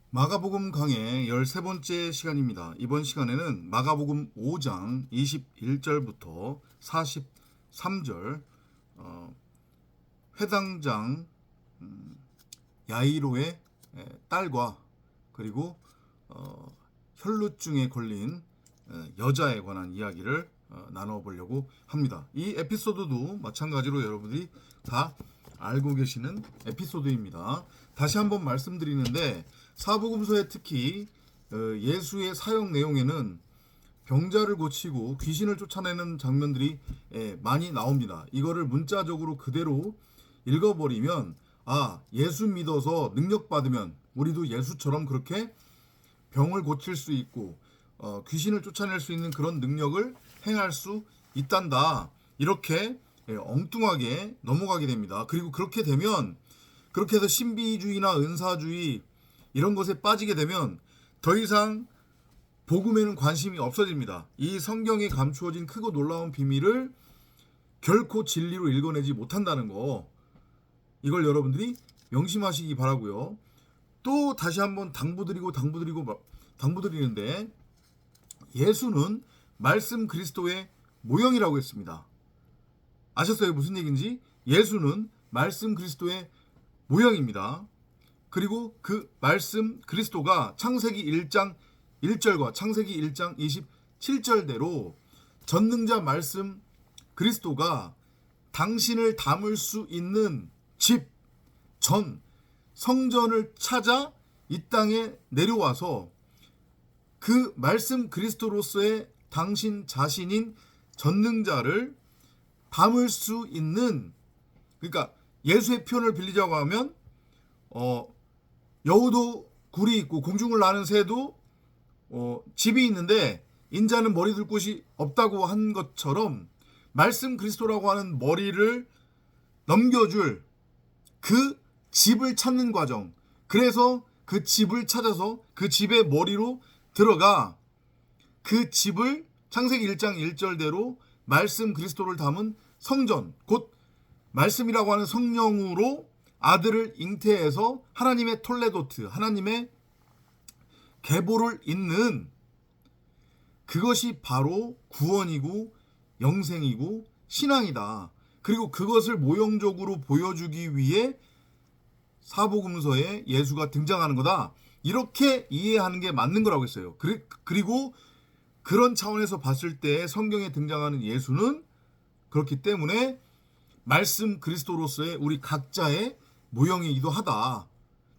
마가복음 강의 13번째 시간입니다. 이번 시간에는 마가복음 5장 21절부터 43절 회당장 야이로의 딸과 그리고 혈루증에 걸린 여자에 관한 이야기를 나눠보려고 합니다. 이 에피소드도 마찬가지로 여러분들이 다 알고 계시는 에피소드입니다. 다시 한번 말씀드리는데 사복음서에 특히 예수의 사역 내용에는 병자를 고치고 귀신을 쫓아내는 장면들이 많이 나옵니다. 이거를 문자적으로 그대로 읽어버리면 예수 믿어서 능력 받으면 우리도 예수처럼 그렇게 병을 고칠 수 있고 귀신을 쫓아낼 수 있는 그런 능력을 행할 수 있단다. 이렇게 엉뚱하게 넘어가게 됩니다. 그리고 그렇게 되면 그렇게 해서 신비주의나 은사주의 이런 것에 빠지게 되면 더 이상 복음에는 관심이 없어집니다. 이 성경에 감추어진 크고 놀라운 비밀을 결코 진리로 읽어내지 못한다는 거, 이걸 여러분들이 명심하시기 바라고요. 또 다시 한번 당부드리는데 예수는 말씀 그리스도의 모형이라고 했습니다. 아셨어요? 무슨 얘기인지? 예수는 말씀 그리스도의 모형입니다. 그리고 그 말씀 그리스도가 창세기 1장 1절과 창세기 1장 27절대로 전능자 말씀 그리스도가 당신을 담을 수 있는 집, 성전을 찾아 이 땅에 내려와서 그 말씀 그리스도로서의 당신 자신인 전능자를 담을 수 있는, 그러니까 예수의 표현을 빌리자고 하면 여우도 굴이 있고 공중을 나는 새도 집이 있는데 인자는 머리 둘 곳이 없다고 한 것처럼 말씀 그리스도라고 하는 머리를 넘겨줄 그 집을 찾는 과정, 그래서 그 집을 찾아서 그 집의 머리로 들어가 그 집을 창세기 1장 1절대로 말씀 그리스도를 담은 성전, 곧 말씀이라고 하는 성령으로 아들을 잉태해서 하나님의 톨레도트, 하나님의 계보를 잇는, 그것이 바로 구원이고 영생이고 신앙이다. 그리고 그것을 모형적으로 보여주기 위해 사복음서에 예수가 등장하는 거다. 이렇게 이해하는 게 맞는 거라고 했어요. 그리고 그런 차원에서 봤을 때 성경에 등장하는 예수는 그렇기 때문에 말씀 그리스도로서의 우리 각자의 모형이기도 하다.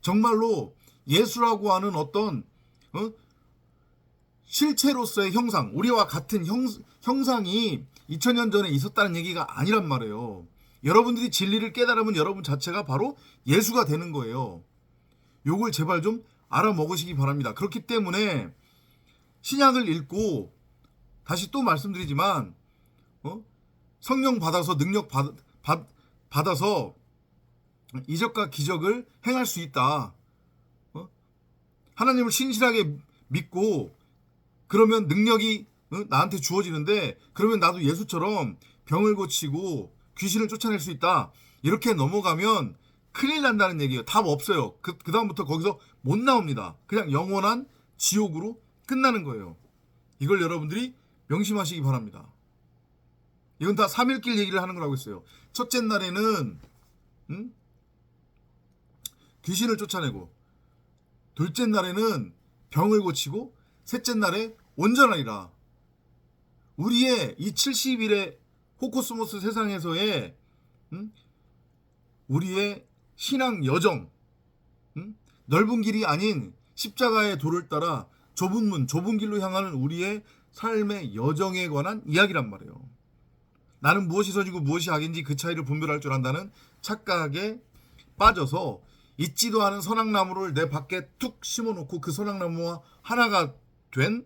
정말로 예수라고 하는 어떤 실체로서의 형상, 우리와 같은 형상이 2000년 전에 있었다는 얘기가 아니란 말이에요. 여러분들이 진리를 깨달으면 여러분 자체가 바로 예수가 되는 거예요. 요걸 제발 좀 알아먹으시기 바랍니다. 그렇기 때문에 신약을 읽고 다시 또 말씀드리지만 성령 받아서 능력 받아서 이적과 기적을 행할 수 있다. 하나님을 신실하게 믿고 그러면 능력이 나한테 주어지는데, 그러면 나도 예수처럼 병을 고치고 귀신을 쫓아낼 수 있다. 이렇게 넘어가면 큰일 난다는 얘기예요. 답 없어요. 그 다음부터 거기서 못 나옵니다. 그냥 영원한 지옥으로 끝나는 거예요. 이걸 여러분들이 명심하시기 바랍니다. 이건 다 3일길 얘기를 하는 거라고 했어요. 첫째 날에는 귀신을 쫓아내고, 둘째 날에는 병을 고치고, 셋째 날에 온전하리라. 우리의 이 70일의 호코스모스 세상에서의 우리의 신앙 여정, 넓은 길이 아닌 십자가의 도를 따라 좁은 길로 향하는 우리의 삶의 여정에 관한 이야기란 말이에요. 나는 무엇이 선이고 무엇이 악인지 그 차이를 분별할 줄 안다는 착각에 빠져서 있지도 않은 선악나무를 내 밖에 툭 심어놓고 그 선악나무와 하나가 된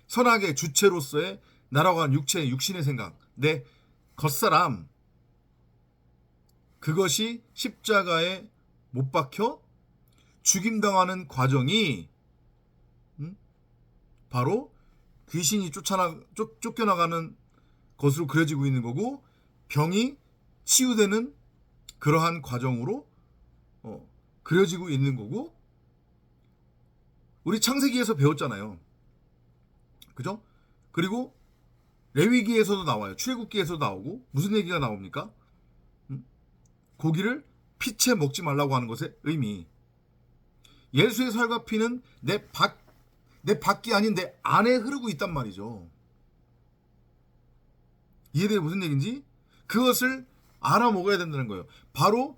선악의 주체로서의 나라고 한 육신의 생각, 내 겉사람, 그것이 십자가에 못 박혀 죽임당하는 과정이 바로 귀신이 쫓겨나가는 것으로 그려지고 있는 거고, 병이 치유되는 그러한 과정으로 그려지고 있는 거고, 우리 창세기에서 배웠잖아요. 그죠? 그리고 레위기에서도 나와요. 출애굽기에서도 나오고. 무슨 얘기가 나옵니까? 고기를 피채 먹지 말라고 하는 것의 의미. 예수의 살과 피는 내 밖이 아닌 내 안에 흐르고 있단 말이죠. 이해돼요? 무슨 얘기인지? 그것을 알아먹어야 된다는 거예요. 바로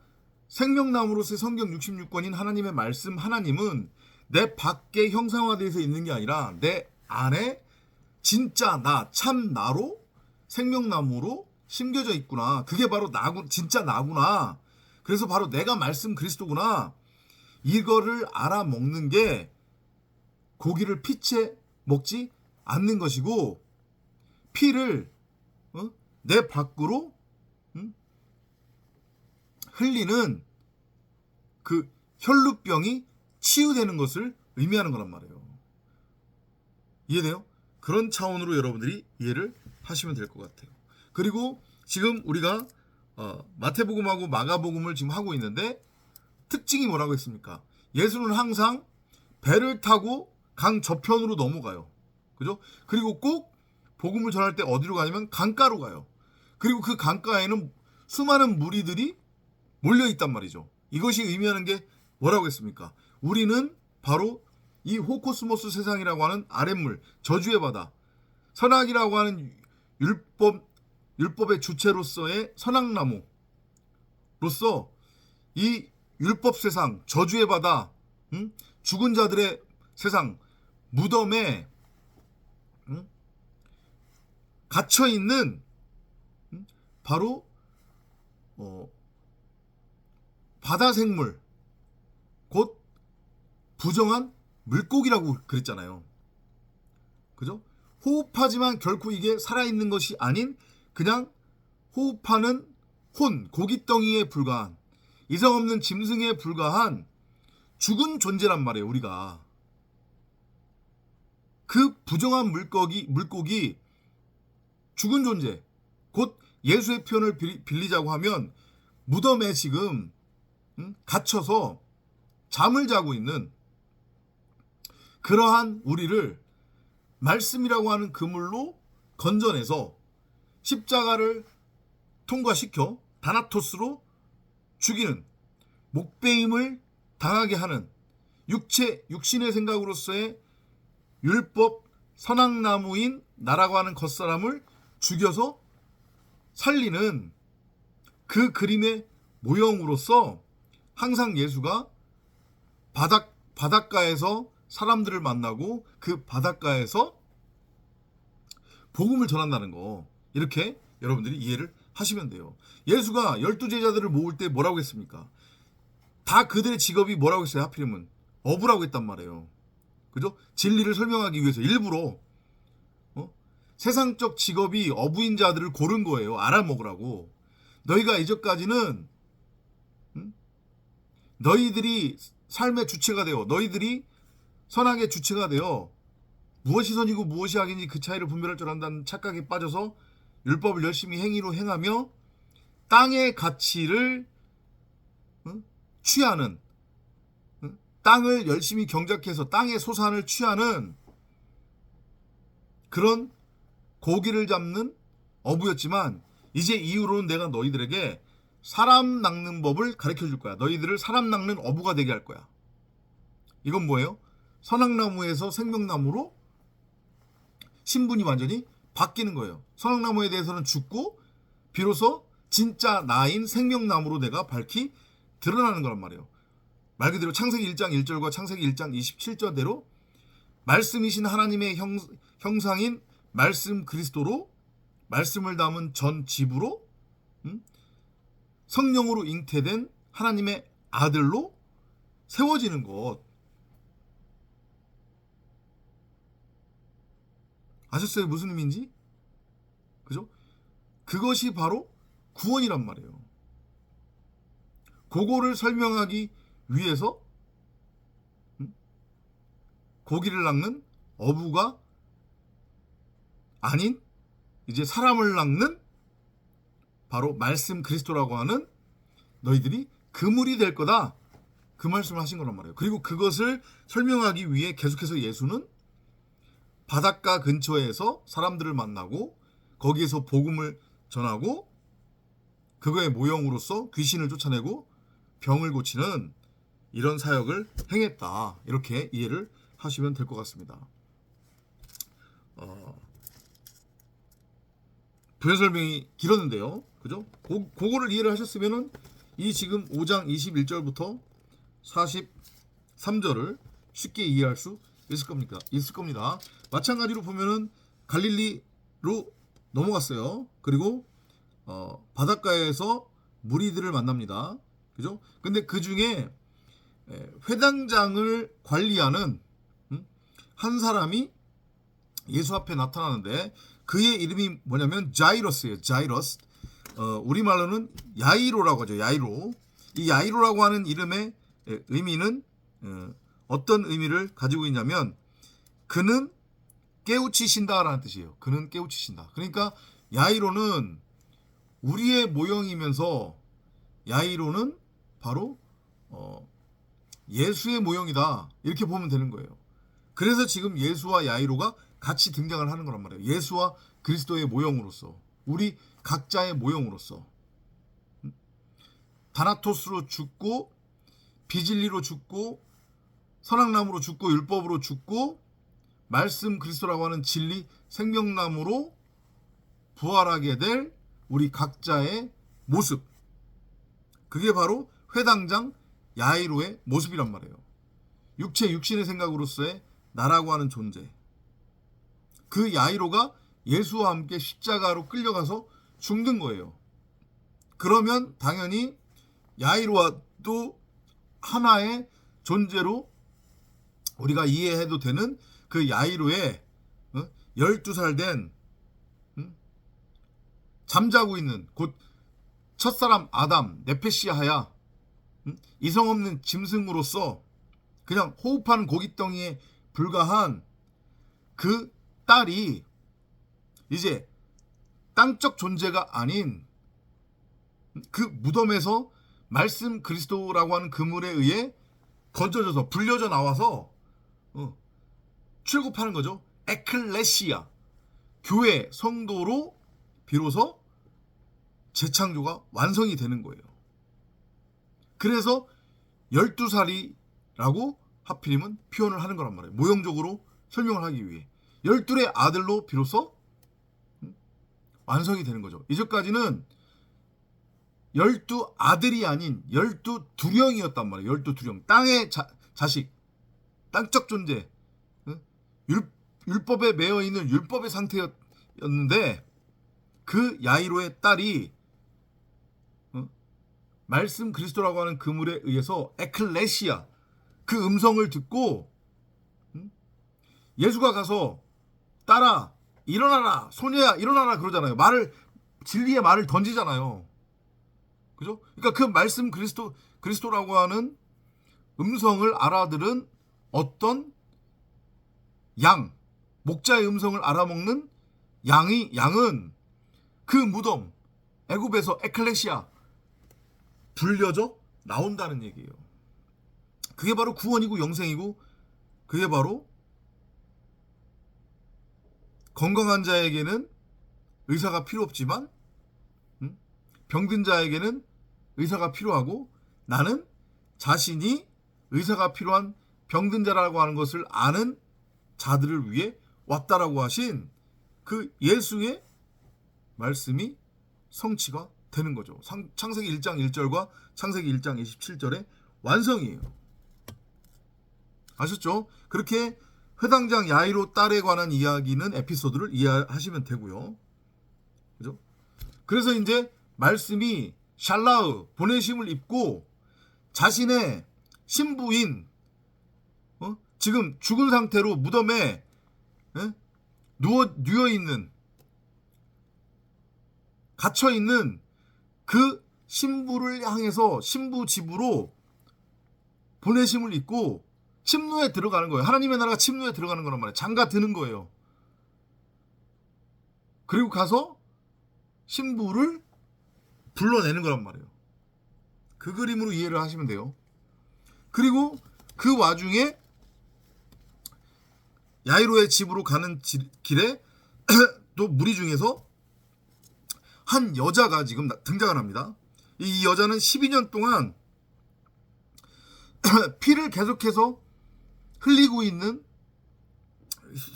생명나무로서의 성경 66권인 하나님의 말씀, 하나님은 내 밖에 형상화되어서 있는 게 아니라 내 안에 진짜 나, 참 나로 생명나무로 심겨져 있구나. 그게 바로 진짜 나구나. 그래서 바로 내가 말씀 그리스도구나. 이거를 알아먹는 게 고기를 피채 먹지 않는 것이고, 피를 내 밖으로 흘리는 그 혈루병이 치유되는 것을 의미하는 거란 말이에요. 이해돼요? 그런 차원으로 여러분들이 이해를 하시면 될 것 같아요. 그리고 지금 우리가 마태복음하고 마가복음을 지금 하고 있는데 특징이 뭐라고 했습니까? 예수는 항상 배를 타고 강 저편으로 넘어가요. 그죠? 그리고 꼭 복음을 전할 때 어디로 가냐면 강가로 가요. 그리고 그 강가에는 수많은 무리들이 몰려있단 말이죠. 이것이 의미하는 게 뭐라고 했습니까? 우리는 바로 이 호코스모스 세상이라고 하는 아랫물, 저주의 바다, 선악이라고 하는 율법의 주체로서의 선악나무로서 이 율법 세상, 저주의 바다, 죽은 자들의 세상, 무덤에 갇혀있는 바로 바다 생물, 곧 부정한 물고기라고 그랬잖아요. 그죠? 호흡하지만 결코 이게 살아있는 것이 아닌 그냥 호흡하는 고깃덩이에 불과한, 이성 없는 짐승에 불과한 죽은 존재란 말이에요, 우리가. 그 부정한 물고기, 죽은 존재, 곧 예수의 표현을 빌리자고 하면 무덤에 지금 갇혀서 잠을 자고 있는 그러한 우리를 말씀이라고 하는 그물로 건져내서 십자가를 통과시켜 다나토스로 죽이는, 목배임을 당하게 하는 육신의 생각으로서의 율법 선악나무인 나라고 하는 겉사람을 죽여서 살리는 그 그림의 모형으로서 항상 예수가 바닷가에서 사람들을 만나고 그 바닷가에서 복음을 전한다는 거, 이렇게 여러분들이 이해를 하시면 돼요. 예수가 12제자들을 모을 때 뭐라고 했습니까? 다 그들의 직업이 뭐라고 했어요? 하필이면 어부라고 했단 말이에요. 그죠? 진리를 설명하기 위해서 일부러 세상적 직업이 어부인 자들을 고른 거예요. 알아먹으라고. 너희가 이전까지는 너희들이 삶의 주체가 되어, 너희들이 선악의 주체가 되어 무엇이 선이고 무엇이 악인지 그 차이를 분별할 줄 안다는 착각에 빠져서 율법을 열심히 행위로 행하며 땅의 가치를 취하는, 땅을 열심히 경작해서 땅의 소산을 취하는 그런 고기를 잡는 어부였지만, 이제 이후로는 내가 너희들에게 사람 낚는 법을 가르쳐 줄 거야. 너희들을 사람 낚는 어부가 되게 할 거야. 이건 뭐예요? 선악나무에서 생명나무로 신분이 완전히 바뀌는 거예요. 선악나무에 대해서는 죽고 비로소 진짜 나인 생명나무로 내가 밝히 드러나는 거란 말이에요. 말 그대로 창세기 1장 1절과 창세기 1장 27절대로 말씀이신 하나님의 형상인 말씀 그리스도로, 말씀을 담은 전 집으로, 성령으로 잉태된 하나님의 아들로 세워지는 것. 아셨어요? 무슨 의미인지? 그죠? 그것이 바로 구원이란 말이에요. 그거를 설명하기 위해서 고기를 낚는 어부가 아닌 이제 사람을 낚는 바로 말씀 그리스도라고 하는 너희들이 그물이 될 거다. 그 말씀을 하신 거란 말이에요. 그리고 그것을 설명하기 위해 계속해서 예수는 바닷가 근처에서 사람들을 만나고 거기에서 복음을 전하고 그거의 모형으로서 귀신을 쫓아내고 병을 고치는 이런 사역을 행했다. 이렇게 이해를 하시면 될 것 같습니다. 부연 설명이 길었는데요. 그죠? 그거를 이해를 하셨으면은 이 지금 5장 21절부터 43절을 쉽게 이해할 수 있을 겁니다. 마찬가지로 보면은 갈릴리로 넘어갔어요. 그리고 바닷가에서 무리들을 만납니다. 그죠? 근데 그 중에 회당장을 관리하는 한 사람이 예수 앞에 나타나는데 그의 이름이 뭐냐면 자이러스예요. 자이러스. 우리말로는 야이로라고 하죠. 야이로. 이 야이로라고 하는 이름의 의미는 어떤 의미를 가지고 있냐면 그는 깨우치신다라는 뜻이에요. 그는 깨우치신다. 그러니까 야이로는 우리의 모형이면서 야이로는 바로 예수의 모형이다. 이렇게 보면 되는 거예요. 그래서 지금 예수와 야이로가 같이 등장을 하는 거란 말이에요. 예수와 그리스도의 모형으로서 우리 각자의 모형으로서 다나토스로 죽고 비진리로 죽고 선악나무로 죽고 율법으로 죽고 말씀 그리스도라고 하는 진리 생명나무로 부활하게 될 우리 각자의 모습, 그게 바로 회당장 야이로의 모습이란 말이에요. 육신의 생각으로서의 나라고 하는 존재. 그 야이로가 예수와 함께 십자가로 끌려가서 죽는 거예요. 그러면 당연히 야이로와도 하나의 존재로 우리가 이해해도 되는 그 야이로의 12살 된 잠자고 있는 곧 첫사람 아담 네페시아야 이성 없는 짐승으로서 그냥 호흡하는 고깃덩이에 불과한 그 딸이 이제 땅적 존재가 아닌 그 무덤에서 말씀 그리스도라고 하는 그물에 의해 건져져서 불려져 나와서 출국하는 거죠. 에클레시아 교회 성도로 비로소 재창조가 완성이 되는 거예요. 그래서 12살이라고 하필이면 표현을 하는 거란 말이에요. 모형적으로 설명을 하기 위해 12의 아들로 비로소 완성이 되는 거죠. 이전까지는 12아들이 아닌 12두령이었단 말이에요. 12두령. 땅의 자식, 땅적 존재, 율법에 매여 있는 율법의 상태였는데 그 야이로의 딸이 말씀 그리스도라고 하는 그물에 의해서 에클레시아 그 음성을 듣고 예수가 가서 딸아 일어나라 소녀야 일어나라 그러잖아요. 진리의 말을 던지잖아요. 그죠? 그러니까 그 말씀 그리스도라고 하는 음성을 알아들은 어떤 목자의 음성을 알아먹는 양은 그 무덤 애굽에서 에클레시아 불려져 나온다는 얘기예요. 그게 바로 구원이고 영생이고 그게 바로 건강한 자에게는 의사가 필요 없지만 병든 자에게는 의사가 필요하고 나는 자신이 의사가 필요한 병든 자라고 하는 것을 아는 자들을 위해 왔다라고 하신 그 예수의 말씀이 성취가 되는 거죠. 창세기 1장 1절과 창세기 1장 27절의 완성이에요. 아셨죠? 그렇게 회당장 야이로 딸에 관한 이야기는 에피소드를 이해하시면 되고요. 그죠? 그래서 이제 말씀이 샬라흐 보내심을 입고 자신의 신부인 지금 죽은 상태로 무덤에 누워있는 갇혀있는 그 신부를 향해서 신부 집으로 보내심을 입고 침노에 들어가는 거예요. 하나님의 나라가 침노에 들어가는 거란 말이에요. 장가 드는 거예요. 그리고 가서 신부를 불러내는 거란 말이에요. 그 그림으로 이해를 하시면 돼요. 그리고 그 와중에 야이로의 집으로 가는 길에 또 무리 중에서 한 여자가 지금 등장을 합니다. 이 여자는 12년 동안 피를 계속해서 흘리고 있는,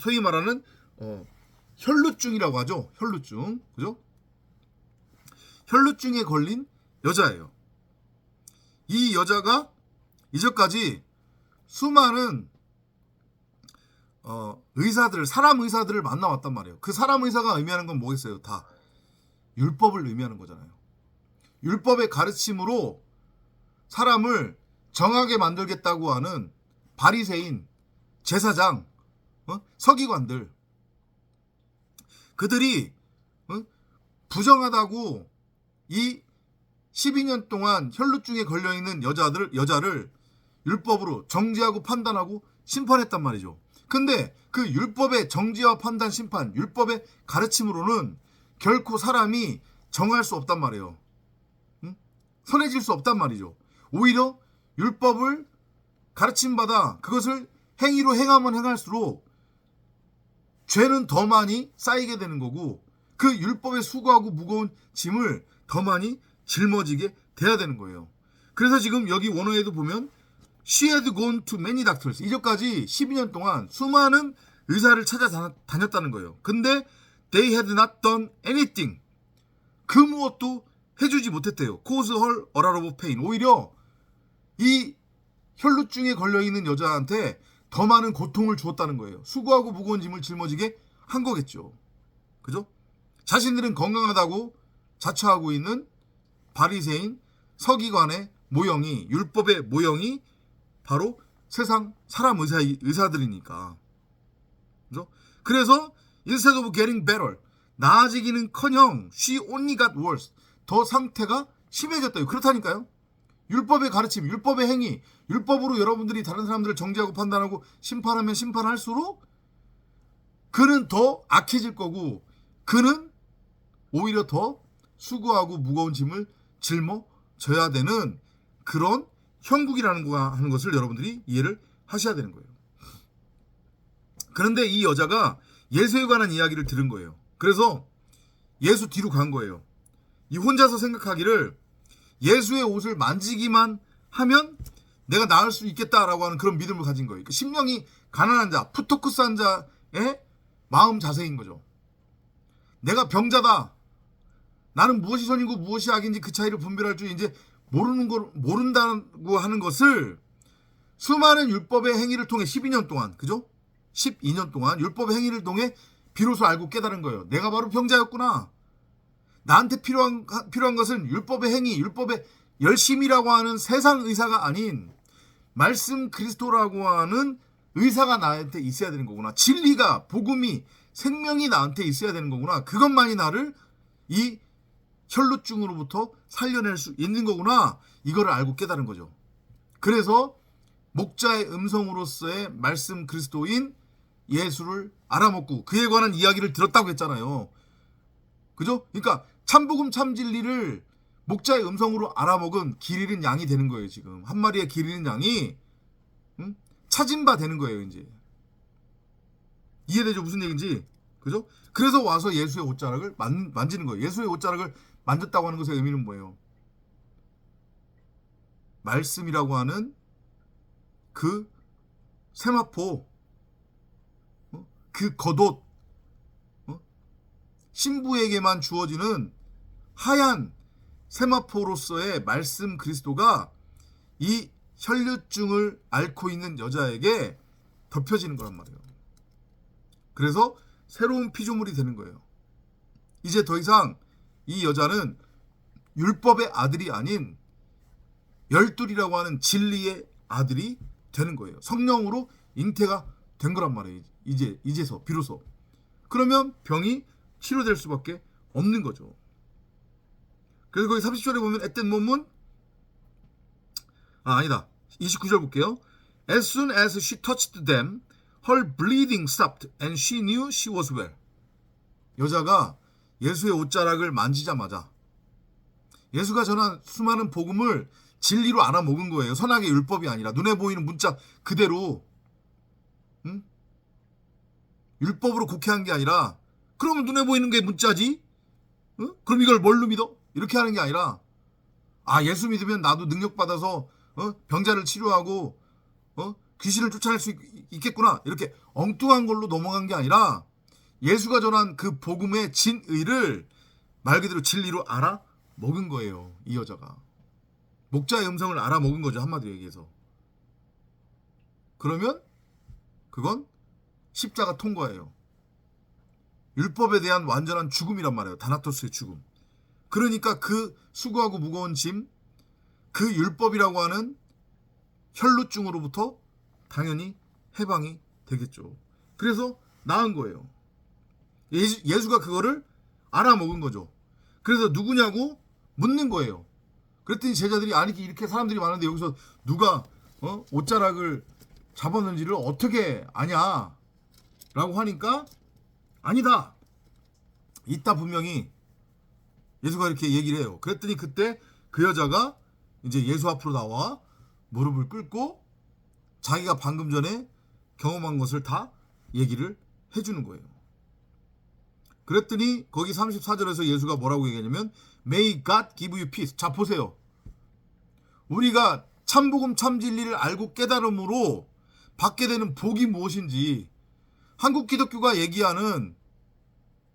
소위 말하는 혈루증이라고 하죠. 혈루증, 그죠? 혈루증에 걸린 여자예요. 이 여자가 이전까지 수많은 사람 의사들을 만나왔단 말이에요. 그 사람 의사가 의미하는 건 뭐겠어요? 다 율법을 의미하는 거잖아요. 율법의 가르침으로 사람을 정하게 만들겠다고 하는 바리새인, 제사장, 서기관들, 그들이 부정하다고 이 12년 동안 혈루증에 걸려있는 여자를 율법으로 정죄하고 판단하고 심판했단 말이죠. 근데 그 율법의 정죄와 판단, 심판, 율법의 가르침으로는 결코 사람이 정할 수 없단 말이에요. 선해질 수 없단 말이죠. 오히려 율법을 가르침받아 그것을 행위로 행하면 행할수록 죄는 더 많이 쌓이게 되는 거고, 그 율법에 수고하고 무거운 짐을 더 많이 짊어지게 돼야 되는 거예요. 그래서 지금 여기 원어에도 보면 She had gone to many doctors. 이전까지 12년 동안 수많은 의사를 찾아다녔다는 거예요. 근데 they had not done anything. 그 무엇도 해주지 못했대요. cause her a lot of pain. 오히려 이 혈루증에 걸려있는 여자한테 더 많은 고통을 주었다는 거예요. 수고하고 무거운 짐을 짊어지게 한 거겠죠. 그죠? 자신들은 건강하다고 자처하고 있는 바리새인 서기관의 모형이, 율법의 모형이 바로 세상 사람 의사들이니까. 그죠? 그래서 instead of getting better, 나아지기는커녕 she only got worse. 더 상태가 심해졌다요. 그렇다니까요. 율법의 가르침, 율법의 행위, 율법으로 여러분들이 다른 사람들을 정죄하고 판단하고 심판하면 심판할수록 그는 더 악해질 거고, 그는 오히려 더 수고하고 무거운 짐을 짊어져야 되는 그런 형국이라는 거 하는 것을 여러분들이 이해를 하셔야 되는 거예요. 그런데 이 여자가 예수에 관한 이야기를 들은 거예요. 그래서 예수 뒤로 간 거예요. 이 혼자서 생각하기를 예수의 옷을 만지기만 하면 내가 나을 수 있겠다라고 하는 그런 믿음을 가진 거예요. 심령이 가난한 자, 푸토크스한 자의 마음 자세인 거죠. 내가 병자다. 나는 무엇이 선이고 무엇이 악인지 그 차이를 분별할 줄 이제 모른다고 하는 것을 수많은 율법의 행위를 통해 12년 동안, 그죠? 12년 동안 율법의 행위를 통해 비로소 알고 깨달은 거예요. 내가 바로 병자였구나. 나한테 필요한 것은 율법의 행위, 율법의 열심이라고 하는 세상 의사가 아닌 말씀 그리스도라고 하는 의사가 나한테 있어야 되는 거구나. 진리가, 복음이, 생명이 나한테 있어야 되는 거구나. 그것만이 나를 이 혈루증으로부터 살려낼 수 있는 거구나. 이거를 알고 깨달은 거죠. 그래서 목자의 음성으로서의 말씀 그리스도인 예수를 알아먹고 그에 관한 이야기를 들었다고 했잖아요. 그죠? 그러니까 참복음 참진리를 목자의 음성으로 알아먹은 길 잃은 양이 되는 거예요. 지금 한 마리의 길 잃은 양이 찾은 바 되는 거예요. 이제 이해되죠? 무슨 얘기인지. 그죠? 그래서 와서 예수의 옷자락을 만지는 거예요. 예수의 옷자락을 만졌다고 하는 것의 의미는 뭐예요? 말씀이라고 하는 그 세마포, 그 겉옷, 신부에게만 주어지는 하얀 세마포로서의 말씀 그리스도가 이 혈루증을 앓고 있는 여자에게 덮여지는 거란 말이에요. 그래서 새로운 피조물이 되는 거예요. 이제 더 이상 이 여자는 율법의 아들이 아닌 열둘이라고 하는 진리의 아들이 되는 거예요. 성령으로 잉태가 된 거란 말이에요. 이제서 비로소. 그러면 병이 치료될 수밖에 없는 거죠. 그래서 거기 30절에 보면 at that moment, 아니다. 29절 볼게요. As soon as she touched them, her bleeding stopped and she knew she was well. 여자가 예수의 옷자락을 만지자마자 예수가 전한 수많은 복음을 진리로 알아먹은 거예요. 선악의 율법이 아니라 눈에 보이는 문자 그대로, 응? 율법으로 곡해한 게 아니라, 그러면 눈에 보이는 게 문자지? 응? 그럼 이걸 뭘로 믿어? 이렇게 하는 게 아니라, 아, 예수 믿으면 나도 능력받아서 병자를 치료하고 귀신을 쫓아낼 수 있겠구나, 이렇게 엉뚱한 걸로 넘어간 게 아니라 예수가 전한 그 복음의 진의를 말 그대로 진리로 알아먹은 거예요. 이 여자가 목자의 음성을 알아먹은 거죠, 한마디로 얘기해서. 그러면 그건 십자가 통과예요. 율법에 대한 완전한 죽음이란 말이에요. 다나토스의 죽음. 그러니까 그 수고하고 무거운 짐, 그 율법이라고 하는 혈루증으로부터 당연히 해방이 되겠죠. 그래서 나은 거예요. 예수가 그거를 알아먹은 거죠. 그래서 누구냐고 묻는 거예요. 그랬더니 제자들이, 아니 이렇게 사람들이 많은데 여기서 누가 옷자락을 잡았는지를 어떻게 아냐 라고 하니까, 아니다, 이따 분명히 예수가 이렇게 얘기를 해요. 그랬더니 그때 그 여자가 이제 예수 앞으로 나와 무릎을 꿇고 자기가 방금 전에 경험한 것을 다 얘기를 해주는 거예요. 그랬더니 거기 34절에서 예수가 뭐라고 얘기하냐면 May God give you peace. 자, 보세요. 우리가 참복음 참진리를 알고 깨달음으로 받게 되는 복이 무엇인지 한국 기독교가 얘기하는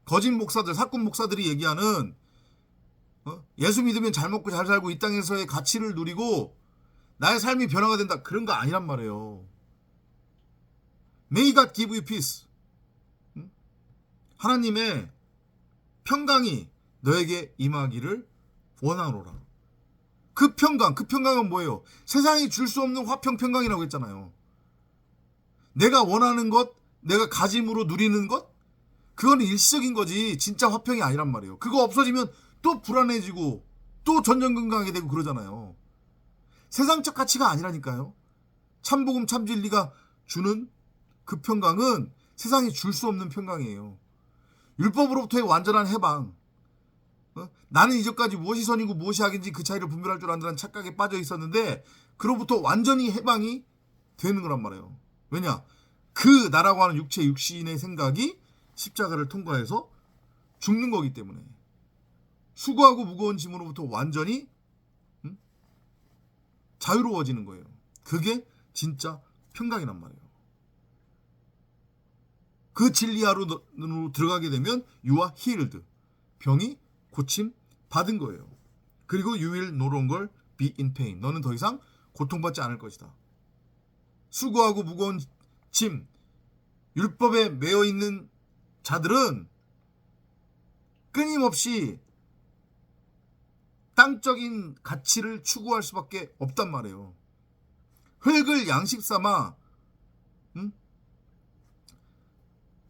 거짓 목사들, 사꾼 목사들이 얘기하는 예수 믿으면 잘 먹고 잘 살고 이 땅에서의 가치를 누리고 나의 삶이 변화가 된다, 그런 거 아니란 말이에요. May God give you peace. 하나님의 평강이 너에게 임하기를 원하노라. 그 평강은 뭐예요? 세상이 줄 수 없는 화평 평강이라고 했잖아요. 내가 원하는 것, 내가 가짐으로 누리는 것, 그건 일시적인 거지 진짜 화평이 아니란 말이에요. 그거 없어지면 또 불안해지고 또 전전긍긍하게 되고 그러잖아요. 세상적 가치가 아니라니까요. 참복음 참진리가 주는 그 평강은 세상이 줄 수 없는 평강이에요. 율법으로부터의 완전한 해방. 나는 이전까지 무엇이 선이고 무엇이 악인지 그 차이를 분별할 줄 안다는 착각에 빠져 있었는데 그로부터 완전히 해방이 되는 거란 말이에요. 왜냐? 그 나라고 하는 육체 육신의 생각이 십자가를 통과해서 죽는 거기 때문에 수고하고 무거운 짐으로부터 완전히 자유로워지는 거예요. 그게 진짜 평강이란 말이에요. 그 진리하로 들어가게 되면 you are healed. 병이 고침 받은 거예요. 그리고 you will no longer be in pain. 너는 더 이상 고통받지 않을 것이다. 수고하고 무거운 짐, 율법에 매여 있는 자들은 끊임없이 땅적인 가치를 추구할 수밖에 없단 말이에요. 흙을 양식 삼아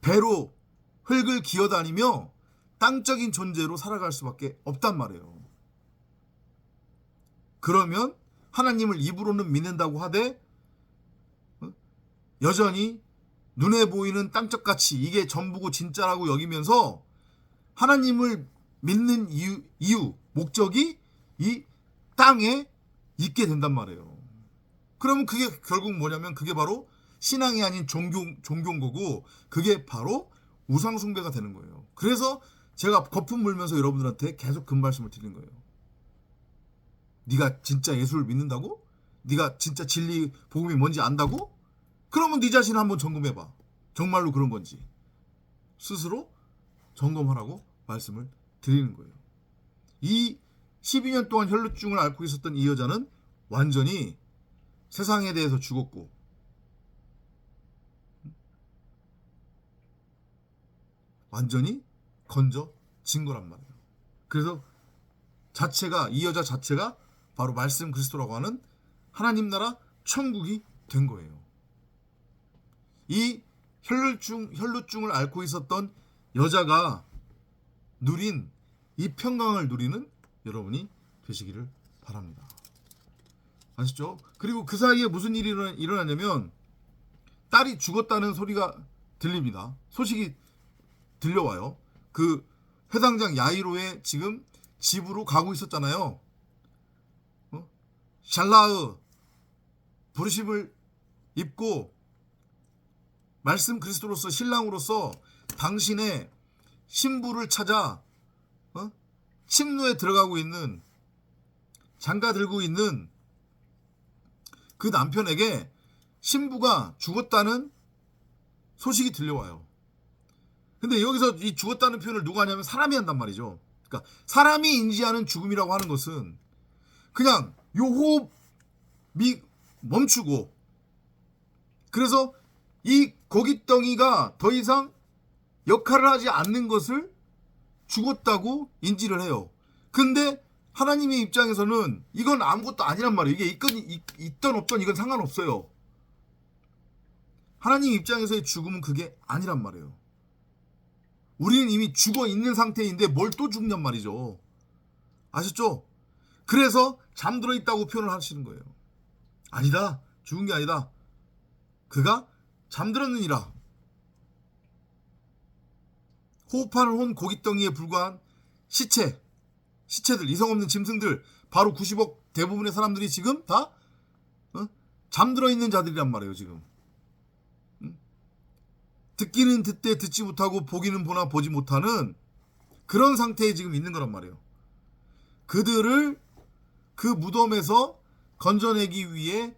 배로 흙을 기어다니며 땅적인 존재로 살아갈 수밖에 없단 말이에요. 그러면 하나님을 입으로는 믿는다고 하되 여전히 눈에 보이는 땅적 가치, 이게 전부고 진짜라고 여기면서 하나님을 믿는 이유, 목적이 이 땅에 있게 된단 말이에요. 그러면 그게 결국 뭐냐면 그게 바로 신앙이 아닌 종교인 거고, 그게 바로 우상숭배가 되는 거예요. 그래서 제가 거품 물면서 여러분들한테 계속 그 말씀을 드리는 거예요. 네가 진짜 예수를 믿는다고? 네가 진짜 진리 복음이 뭔지 안다고? 그러면 네 자신을 한번 점검해봐. 정말로 그런 건지 스스로 점검하라고 말씀을 드리는 거예요. 이 12년 동안 혈루증을 앓고 있었던 이 여자는 완전히 세상에 대해서 죽었고 완전히 건져진 거란 말이에요. 그래서 이 여자 자체가 바로 말씀 그리스도라고 하는 하나님 나라 천국이 된 거예요. 이 혈루증을 앓고 있었던 여자가 누린 이 평강을 누리는 여러분이 되시기를 바랍니다. 아시죠? 그리고 그 사이에 무슨 일이 일어나냐면 딸이 죽었다는 소리가 들립니다. 소식이 들려와요. 그 회당장 야이로의 지금 집으로 가고 있었잖아요. 샬라흐 부르심을 입고 말씀 그리스도로서 신랑으로서 당신의 신부를 찾아 침노에 들어가고 있는 장가 들고 있는 그 남편에게 신부가 죽었다는 소식이 들려와요. 근데 여기서 이 죽었다는 표현을 누가 하냐면 사람이 한단 말이죠. 그러니까 사람이 인지하는 죽음이라고 하는 것은 그냥 요 호흡이 멈추고, 그래서 이 고깃덩이가 더 이상 역할을 하지 않는 것을 죽었다고 인지를 해요. 근데 하나님의 입장에서는 이건 아무것도 아니란 말이에요. 이게 있던 없던 이건 상관없어요. 하나님 입장에서의 죽음은 그게 아니란 말이에요. 우리는 이미 죽어 있는 상태인데 뭘 또 죽냔 말이죠. 아셨죠? 그래서 잠들어 있다고 표현을 하시는 거예요. 아니다. 죽은 게 아니다. 그가 잠들었느니라. 호흡하는 혼 고깃덩이에 불과한 시체들, 이성 없는 짐승들, 바로 90억 대부분의 사람들이 지금 다 잠들어 있는 자들이란 말이에요. 지금 듣기는 듣되 듣지 못하고 보기는 보나 보지 못하는 그런 상태에 지금 있는 거란 말이에요. 그들을 그 무덤에서 건져내기 위해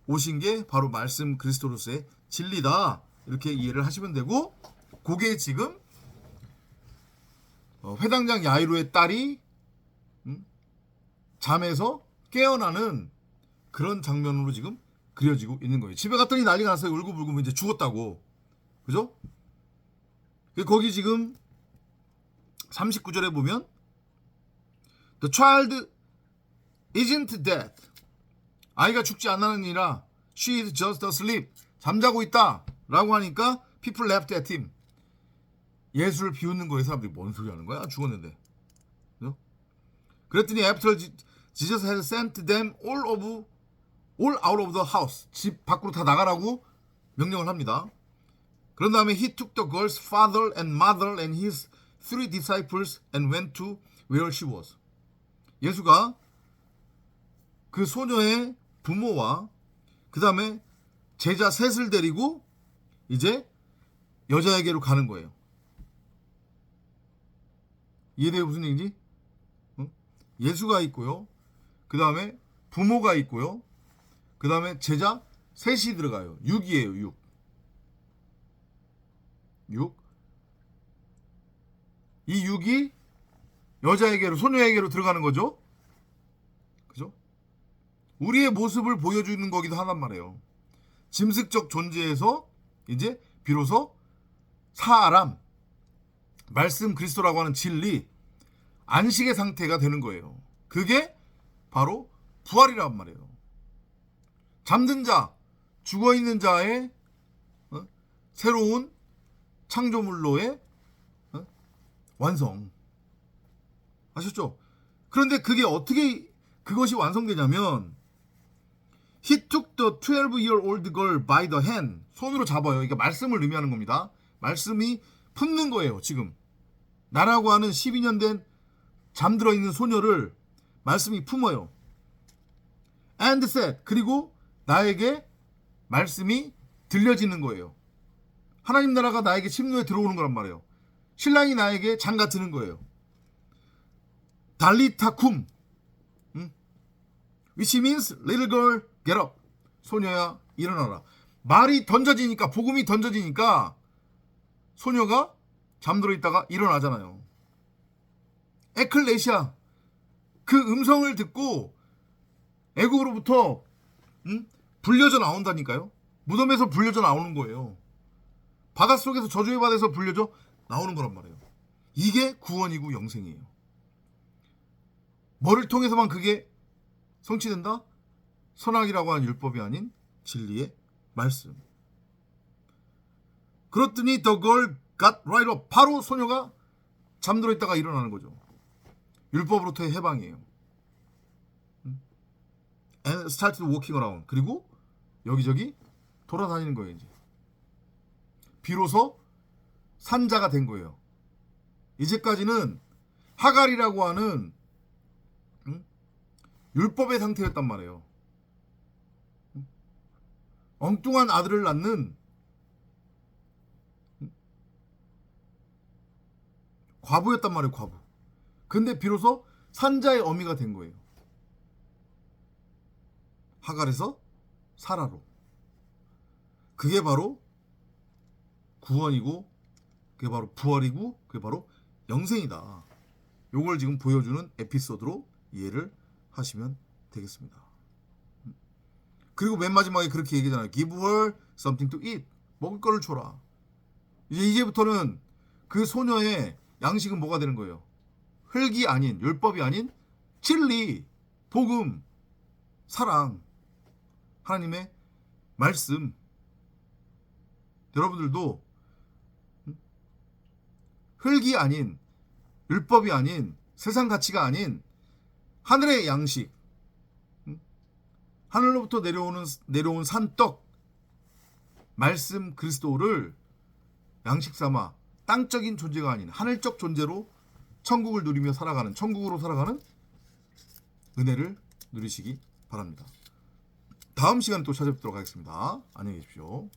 오신 게 바로 말씀 그리스도로서의 진리다. 이렇게 이해를 하시면 되고, 그게 지금 회당장 야이로의 딸이 잠에서 깨어나는 그런 장면으로 지금 그려지고 있는 거예요. 집에 갔더니 난리가 났어요. 울고불고 이제 죽었다고. 그죠? 거기 지금 39절에 보면 The child isn't dead. 아이가 죽지 않았느니라. She is just asleep. 잠자고 있다. 라고 하니까 people laughed at him. 예수를 비웃는 거예요. 사람들이 뭔 소리 하는 거야? 죽었는데. 그죠? 그랬더니 after Jesus had sent them all out of the house. 집 밖으로 다 나가라고 명령을 합니다. 그런 다음에 he took the girl's father and mother and his 3 disciples and went to where she was. 예수가 그 소녀의 부모와 그 다음에 제자 셋을 데리고 이제 여자에게로 가는 거예요. 이해돼요? 무슨 얘기인지? 예수가 있고요. 그 다음에 부모가 있고요. 그 다음에 제자 셋이 들어가요. 6이에요. 6. 이 6이 여자에게로, 소녀에게로 들어가는 거죠. 그죠? 우리의 모습을 보여주는 거기도 하단 말이에요. 짐승적 존재에서 이제 비로소 사람, 말씀 그리스도라고 하는 진리, 안식의 상태가 되는 거예요. 그게 바로 부활이란 말이에요. 잠든 자, 죽어있는 자의 새로운 창조물로의 완성. 아셨죠? 그런데 그게 어떻게 그것이 완성되냐면 He took the 12-year-old girl by the hand. 손으로 잡아요. 이게 말씀을 의미하는 겁니다. 말씀이 품는 거예요. 지금 나라고 하는 12년 된 잠들어 있는 소녀를 말씀이 품어요. And said. 그리고 나에게 말씀이 들려지는 거예요. 하나님 나라가 나에게 침노에 들어오는 거란 말이에요. 신랑이 나에게 장가 드는 거예요. 달리타쿰, which means little girl get up. 소녀야 일어나라. 말이 던져지니까, 복음이 던져지니까 소녀가 잠들어 있다가 일어나잖아요. 에클레시아, 그 음성을 듣고 애국으로부터 불려져 나온다니까요. 무덤에서 불려져 나오는 거예요. 바닷속에서 저주의 바다에서 불려져 나오는 거란 말이에요. 이게 구원이고 영생이에요. 뭐를 통해서만 그게 성취된다? 선악이라고 하는 율법이 아닌 진리의 말씀. 그렇더니 the girl got right up. 바로 소녀가 잠들어 있다가 일어나는 거죠. 율법으로부터의 해방이에요. And started walking around. 그리고 여기저기 돌아다니는 거예요. 이제 비로소 산자가 된 거예요. 이제까지는 하갈이라고 하는 율법의 상태였단 말이에요. 엉뚱한 아들을 낳는 과부였단 말이에요. 과부. 근데 비로소 산자의 어미가 된 거예요. 하갈에서 사라로. 그게 바로 구원이고, 그게 바로 부활이고, 그게 바로 영생이다. 요걸 지금 보여주는 에피소드로 이해를 하시면 되겠습니다. 그리고 맨 마지막에 그렇게 얘기잖아요. Give her something to eat. 먹을 거를 줘라. 이제부터는 그 소녀의 양식은 뭐가 되는 거예요? 흙이 아닌, 율법이 아닌 진리, 복음, 사랑, 하나님의 말씀. 여러분들도 흙이 아닌, 율법이 아닌, 세상 가치가 아닌 하늘의 양식, 하늘로부터 내려온 산떡, 말씀 그리스도를 양식 삼아 땅적인 존재가 아닌 하늘적 존재로 천국을 누리며 살아가는, 천국으로 살아가는 은혜를 누리시기 바랍니다. 다음 시간에 또 찾아뵙도록 하겠습니다. 안녕히 계십시오.